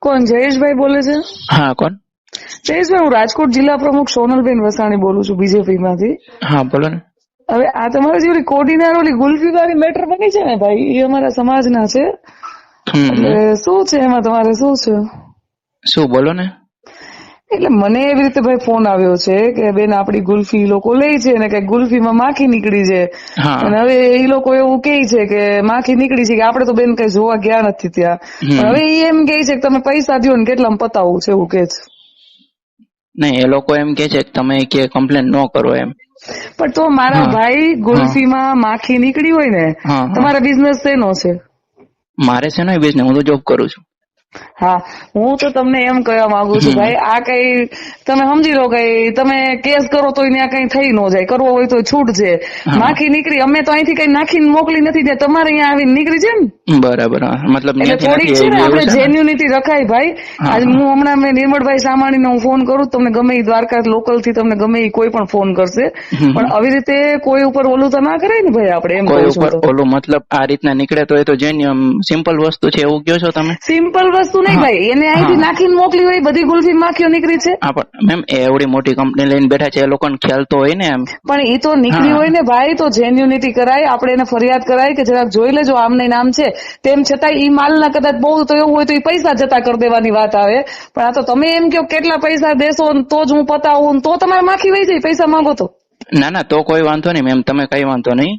કોણ? જયેશભાઈ બોલે છે? હા, કોણ? જયેશભાઈ, હું રાજકોટ જિલ્લા પ્રમુખ સોનલબેન વસાણી બોલું છું, બીજેપી માંથી. હા, બોલો ને. હવે આ તમારી જે ઓલી કોડીનાર ઓલી ગુલ્ફી વાળી મેટર બની છે ને ભાઈ, એ અમારા સમાજના છે. એટલે શું છે એમાં, તમારે શું છે? શું બોલો ને. એટલે મને એવી રીતે ભાઈ ફોન આવ્યો છે કે બેન આપડી ગુલ્ફી લોકો લે છે ને કે ગુલ્ફીમાં માખી નીકળી છે, અને હવે એ લોકો એવું કે છે કે માખી નીકળી છે કે આપડે તો બેન કઈ જોવા ગયા નથી ત્યાં, પણ હવે એ એમ કે છે કે તમે પૈસા દો ને કેટલામાં પતાવવું છે એવું કે છે. નહીં, એ લોકો એમ કે છે કે તમે કે કમ્પ્લેન ન કરો એમ. પણ તો મારા ભાઈ ગુલ્ફીમાં માખી નીકળી હોય ને, તમારા બિઝનેસ શેનો છે? મારે છે ને બિઝનેસ, હું તો જોબ કરું છું. હા, હું તો તમને એમ કહેવા માંગુ છું ભાઈ, આ કઈ તમે સમજી લો કે તમે કેસ કરો તો ત્યાં કઈ થઈ ન જાય, કરવો હોય તો છૂટ છે. માખી નીકળી, અમે તો અહીંથી કઈ નાખીને મોકલી નથી દે, તમારે અહીંયા આવીને નીકળી છે ને. બરાબર, મતલબ એટલે થોડીક છે ને આપણે જેન્યુનિટી રખાય ભાઈ. આજે હું હમણાં મેં નિર્મળભાઈ સામાણીને હું ફોન કરું, તમને ગમે એ દ્વારકા લોકલ થી તમને ગમે એ કોઈ પણ ફોન કરશે, પણ આવી રીતે કોઈ ઉપર ઓલું તો ના કરાય ને ભાઈ. આપણે એમ કોઈ ઉપર ઓલું મતલબ આ રીતના નીકળે તો એ તો જેન્યુઅમ સિમ્પલ વસ્તુ છે એવું કહો છો તમે? સિમ્પલ વસ્તુ નહીં ભાઈ, એને અહીંથી નાખીને મોકલી હોય, બધી ગુલ્ફી માખીઓ નીકળી છે. મેમ એવડી મોટી કંપની લઈને બેઠા છે, એ લોકોને ખ્યાલ તો હોય ને એમ. પણ એ તો નીકળી હોય ને ભાઈ, તો જેન્યુનિટી કરાય, આપણે એને ફરિયાદ કરાય કે જરાક જોઈ લેજો આમને નામ છે. તેમ છતાં ઈ માલના કદાચ બહુ તો એવું હોય તો એ પૈસા જતા કરી દેવાની વાત આવે, પણ આ તો તમે એમ કહો કેટલા પૈસા દેશો તો જ હું પતાવું, તો તમારે માખી વહી જાય પૈસા માંગો તો. ના, તો કોઈ વાંધો નહીં મેમ, તમે કઈ વાંધો નહીં.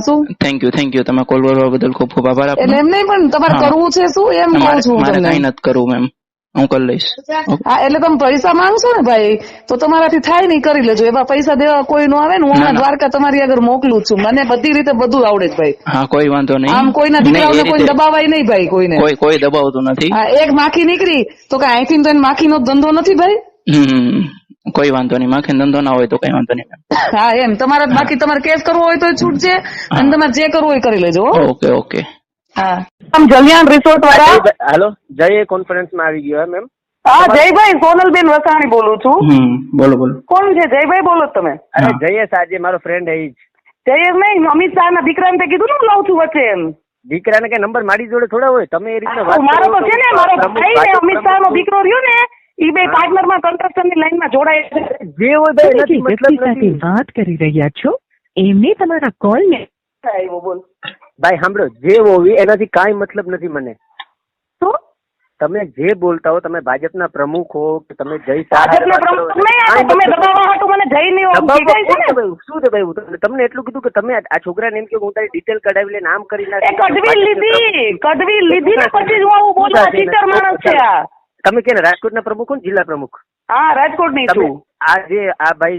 શું? થેન્ક યુ, તમે કોલ કરવા બદલ ખૂબ ખૂબ આભાર આપનો. એટલે એમ નહીં, પણ તમારે કરવું છે શું એમ કહું છું. મારે કઈ નથી કરવું મેમ, હું કરી લઈશ. હા, એટલે તમે પૈસા માંગશો ને ભાઈ, તો તમારાથી થાય નહીં, કરી લેજો. એવા પૈસા દેવા કોઈ નો આવે ને, હું હમણાં દ્વારકા તમારી આગળ મોકલું છું, મને બધી રીતે બધું આવડે છે ભાઈ. હા, કોઈ વાંધો નહીં. આમ કોઈના દીકરાઓને કોઈ દબાવાય નહીં ભાઈ, કોઈને કોઈ દબાવતું નથી. હા, એક માખી નીકળી તો કે અહીંથી તો માખીનો ધંધો નથી ભાઈ. કોઈ વાંધો નહીં, માખી ધંધો ના હોય તો કઈ વાંધો નહીં. હા, એમ તમારે બાકી તમારે કેસ કરવો હોય તો છૂટ છે, અને તમારે જે કરવું હોય કરી લેજો. ઓકે. હા, આમ જલિયાણ રિસોર્ટ વાળા. હેલો, જય કોન્ફરન્સ માં આવી ગયો મેમ. હા, જયભાઈ, સોનલબેન વસાણી બોલું છું. બોલો. કોણ છે? જયભાઈ બોલો તમે? અરે જયેશ, આજે મારો ફ્રેન્ડ એ જ. જયેશ નહીં, અમિત શાહ ના દીકરાને તે કીધું ને હું લઉં છું વચ્ચે એમ. દીકરાને કઈ નંબર મારી જોડે થોડા હોય, તમે એ રીતે વાત. મારો તો છે ને, મારો ભાઈ ને અમિત શાહ નો દીકરો રહ્યો ને, ઈ બે પાર્ટનર માં કન્સ્ટ્રક્શન ની લાઈન માં જોડાય છે. જે હોય ભાઈ એનાથી મતલબ નથી. વાત કરી રહ્યા છો એમને તમારા કોલ ને આવ્યો. બોલ ભાઈ, સાંભળો, જે હોય એનાથી કાંઈ મતલબ નથી મને. શું તમે જે બોલતા હો, તમે ભાજપના પ્રમુખ હો કે તમે જય ભાજપના પ્રમુખ નહીં, તમે દબાવવા હાટુ મને જઈ નહીં શું છે ભાઈ? તમને એટલું કીધું કે તમે આ છોકરાને એમ કે હું તારી ડિટેલ કઢાવી લઈને આમ કરી નાખ. કઢવી લીધી ને પછી જ હું આવું બોલવા ચીટર માણસ છે. તમે કે રાજકોટના પ્રમુખ હો ને, જિલ્લા પ્રમુખ? હા, રાજકોટ ની છું. આ ભાઈ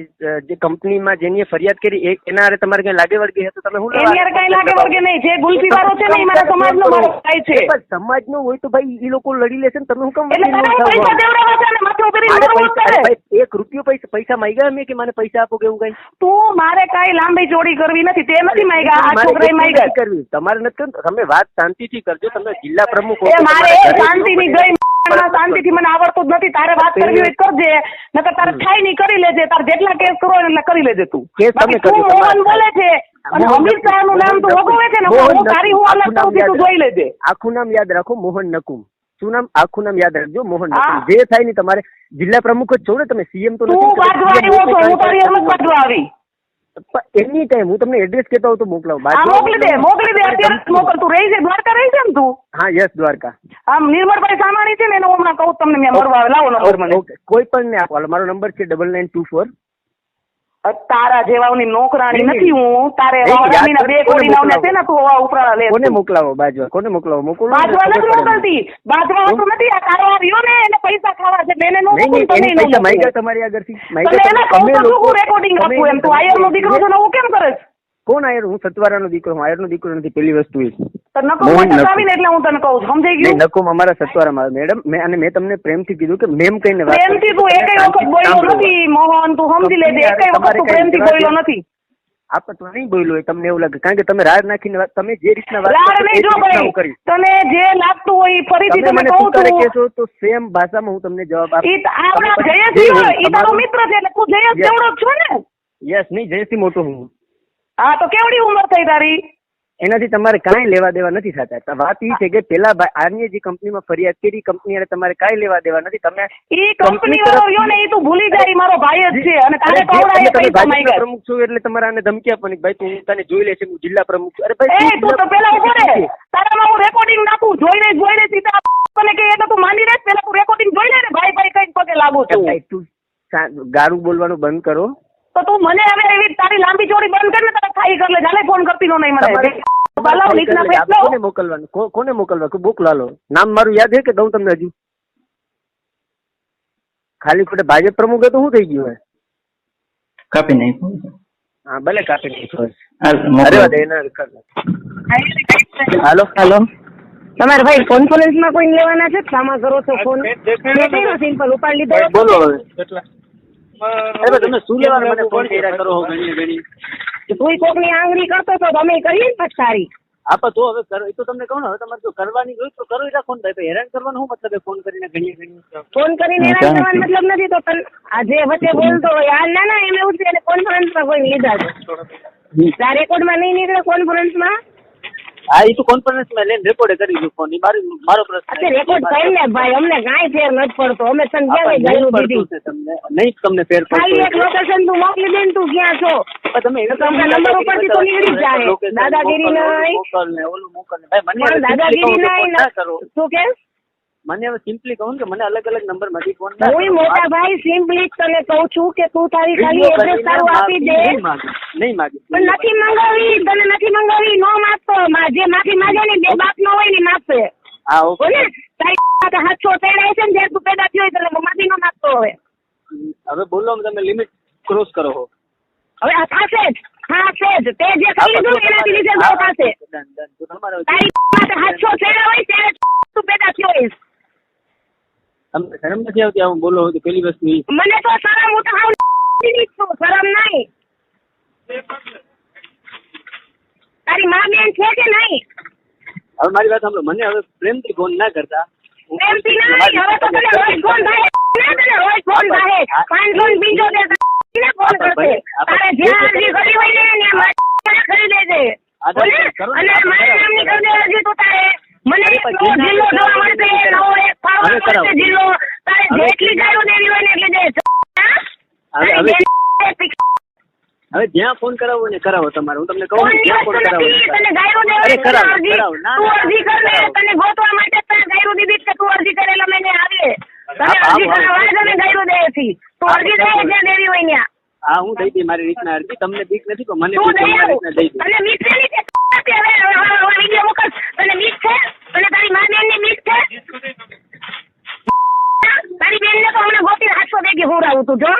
જે કંપનીમાં જેની ફરિયાદ કરી એના હારે તમારે કઈ લાગે વળગે તો તમે શું? એની હારે કઈ લાગે વળગે નહીં. જે ગુલ્ફી વાળો છે ને એ મારા સમાજનો મારો ભાઈ છે. સમાજનો હોય તો ભાઈ એ લોકો લડી લેશે ને, તમે શું કામ? પૈસા દેવડાવવા છે ને, માથું કરી એક રૂપિયો પૈસા માંગ્યા મેં કે મને પૈસા આપો કે એવું કઈ? તું મારે કઈ લાંબી જોડી કરવી નથી, તે નથી માંગ્યા, આ છોકરાએ માંગ્યા. કરવી તમારે નથી કરવું. તમે વાત શાંતિથી કરજો. તમે જિલ્લા પ્રમુખ મારે શાંતિ ની ગઈ શાંતિથી મને આવડતું જ નથી. તારે વાત કરવી હોય કરજે, નકર તારે થાય નહીં કરી લેજે. તારે જેટલા કેસ કરવો એટલે કરી લેજે. તું મોહન બોલે છે અને અમિત શાહ નું નામ તું વગોવે છે ને, હું તારી હું અલગ કરું છું, તું જોઈ લેજે. આખું નામ યાદ રાખો, મોહન નકુમ. શું નામ? આખું નામ યાદ રાખજો, મોહન નકુમ. જે થાય નહીં, તમારે જિલ્લા પ્રમુખ જ છો ને, તમે સીએમ તો તું બાજવા આવ્યો છો, હું તારી એમ જ બાજવા આવી. એની ટાઈમ હું તમને એડ્રેસ કહેતા હોઉં તો મોકલાવ. મોકલી દે અત્યારે મોકલ. તું રહી છે દ્વારકા, રહી છે ને તું? હા, યસ, દ્વારકા. આમ નિર્મળભાઈ સામાણી છે ને, એને હમણાં કહું તમને, મેં મળવા આવે. લાવો નંબર મને. કોઈ પણ ને આપો. મારો નંબર છે 9924. તારા જેવાની નોકરાણી નથી હું. તારે બે કોડી નાવને છે ને, તું ઉપરા લે. કોને મોકલાવો? બાજવા. કોને મોકલાવો? મોકલો. બાજવા નથી મોકલતી. બાજવા તો નથી. આ તારો આવ્યો ને, એને પૈસા ખાવા છે. બેને નો મોકલ. તમે પૈસા માંગ્યા તમારી આગળથી? રેકોર્ડિંગ આપું એમ. તું આયર નો દીકરો છે ને, હું કેમ કરે? કોણ આયર? હું સતવારાનો દીકરો. હું આયર નો દીકરો નથી. પેલી વસ્તુ એ આવીને એટલે હું તને કહું છું, સમજાઈ ગયું? નકુમ અમારા સતવારામાં મેડમ. મેં તમને પ્રેમથી કીધું કે મેમ કહીને વાત. પ્રેમથી તું એકઈ વખત બોલ્યો નથી મોહન, તું સમજી લેજે. એકઈ વખત તું પ્રેમથી બોલ્યો નથી. આપણે તો નહીં બોલ્યો તમને એવું લાગે, કારણ કે તમે રાડ નાખીને તમે જે રીતના વાત કરી, તને જે લાગતું હોય ફરીથી તમે કહું કહેશો તો સેમ ભાષામાં હું તમને જવાબ આપીશ. જયેશ તારો મિત્ર છે એટલે તું જયેશ જેવડો જ છો ને? યસ. નહીં, જયેશથી મોટો હું. હા, તો કેવડી ઉંમર થઈ તારી? એનાથી તમારે કાંઈ લેવા દેવા નથી થતા. વાત એ છે કે પેલા આની જે કંપનીમાં ફરિયાદ કરી કંપની તમારે કાંઈ લેવા દેવા નથી. તમે ઈ કંપની વાળો રહ્યો ને એ તું ભૂલી જાય, ઈ મારો ભાઈ જ છે અને તારે કવડાય પૈસા માંગ્યા. પ્રમુખ છું એટલે તમારે આને ધમકી આપવાની ભાઈ તું તને જોઈ લેશે હું જિલ્લા પ્રમુખ છું. અરે ભાઈ એ તું તો પેલા ઉભો રે, તારામાં હું રેકોર્ડિંગ નાખું, જોઈને સીધા મને કે એટલે તું માની રે, પેલા તું રેકોર્ડિંગ જોઈ લે ને ભાઈ કઈ પગે લાગુ છું. તું ગારું બોલવાનું બંધ કરો. તો તું મને હવે એવી તારી લાંબી ચોડી બંધ કર ને, તારે ખાઈ કર લે, જાલે ફોન કરતી નો નહીં મને. મોકલવાનું કોને મોકલવા મોકલાલો? નામ મારું યાદ છે કે દઉં તમને હજુ? ખાલી ખોટે ભાજપ પ્રમુખ તો શું થઈ ગયું? કાપી નાખ્યું. હા ભલે કાપી નાખ્યું. હાલો હાલો, તમારે ભાઈ કોન્ફરન્સમાં કોઈ લેવાના છે? સામા કરો છો ફોન? સિમ્પલ ઉપાડ લીધો. બોલો હવે તમે શું લેવાનું મને ફોન કર્યા કરો ઘણી તું કોકની આંગળી કરતો તો તમે કરીએ ને સારી. હા પણ તો હવે તો તમને કહું ને, હવે તમારે જો કરવાની હોય તો કરો રાખો ને ભાઈ. હેરાન કરવાનો શું મતલબ? ફોન કરીને ઘણી ફોન કરીને હેરાન કરવાનો મતલબ નથી. તો આજે વચ્ચે બોલતો હોય ના એમ એવું છે કોન્ફરન્સમાં કોઈ લીધા છે આ રેકોર્ડમાં નહીં નીકળે કોન્ફરન્સમાં. હા એ તો કોન્ફરન્સ માં લઈને રેકોર્ડ કરી દઉં ફોન. મારો પ્રશ્ન રેકોર્ડ થઈ ને ભાઈ, અમને કાંઈ ફેર નથી પડતો. અમે તને ક્યાં ગયું દીધી તમને ફેર ખાલી એક લોકેશન તું મોકલી દે ને તું ક્યાં છો તમે નંબર ઉપરથી તો નીકળી જાય. દાદાગીરી નહીં, દાદાગીરી નહીં. શું કે મને હવે સિમ્પલી કહું કે મને અલગ અલગ નંબર માંથી ફોન. હું મોટા ભાઈ સિમ્પલી તને કહું છું કે તું તારી ખાલી એડ્રેસ તારું આપી દે. નહીં માગી પણ નથી મંગાવી, તને નથી મંગાવી. નો માગતો, જે માફી માંગે ને બે બાપ નો હોય ને માગશે. હા ઓકે ને તારી હાથો તેડાય છે ને જે તું પેદા થયો હોય તને માફી નો માગતો. હવે બોલો તમે લિમિટ ક્રોસ કરો છો. હવે આ થશે જ, થશે જ. તે જે કરી લીધું એનાથી લીધે બહુ થશે. તારી માટે હાથો તેડા હોય ત્યારે તું પેદા થયો હોઈશ. તમને શરમ નથી આવતી આવું બોલો? પેલી વસ્તુ મને તો શરમ, હું તો છું, શરમ નહીં. તારી મા બેન છે કે નહીં? હવે મારી વાત સાંભળો, મને હવે પ્રેમથી ફોન ના કરતા. પ્રેમથી નહીં, હવે તો તને રોજ ફોન થાય ને, તને રોજ ફોન થાય. 575 ને ફોન કરશે. તારે જ્યાં અરજી કરી હોય ને ત્યાં કરી દેજે. અને મારા નામની કરી દે અરજી તું તારે. મને જિલ્લો જોવા મળશે, નવો એક પાવર મળશે જિલ્લો. તારે જેટલી ગાયો દેવી હોય ને એટલી દે. હવે જ્યાં ફોન કરાવો ને કરાવો તમારે. હું તમને કહું જ્યાં ફોન કરાવો તને ગાયો દેવી તું અરજી કર ને, તને ગોતવા માટે તને ગાયો દીધી કે તું અરજી કરેલા મેને આવીએ. તને અરજી કરવા તને ગાયો દે છે. તું અરજી દે જ્યાં દેવી હોય ત્યાં. હા હું દઈ દઈ મારી રીતના અરજી. તમને બીક નથી પણ મને દઈ દઈ. તને બીક છે ને? વિડીયો મોકલ. તને બીક છે? તને તારી મા બેન ની બીક છે? તારી બેન ને તો હમણાં ગોતી 800 ભેગી હોરાવું તું જો.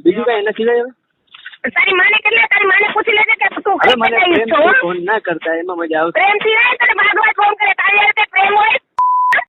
બીજું કઈ એના સિવાય હવે તારી માને કેટલે? તારી માને પૂછી લેજે કે તું હવે મને પ્રેમથી ફોન ના કરતા એમાં મજા આવશે. પ્રેમથી નહીં, તને ભાગવા ફોન કરે. તારી હારે પ્રેમ હોય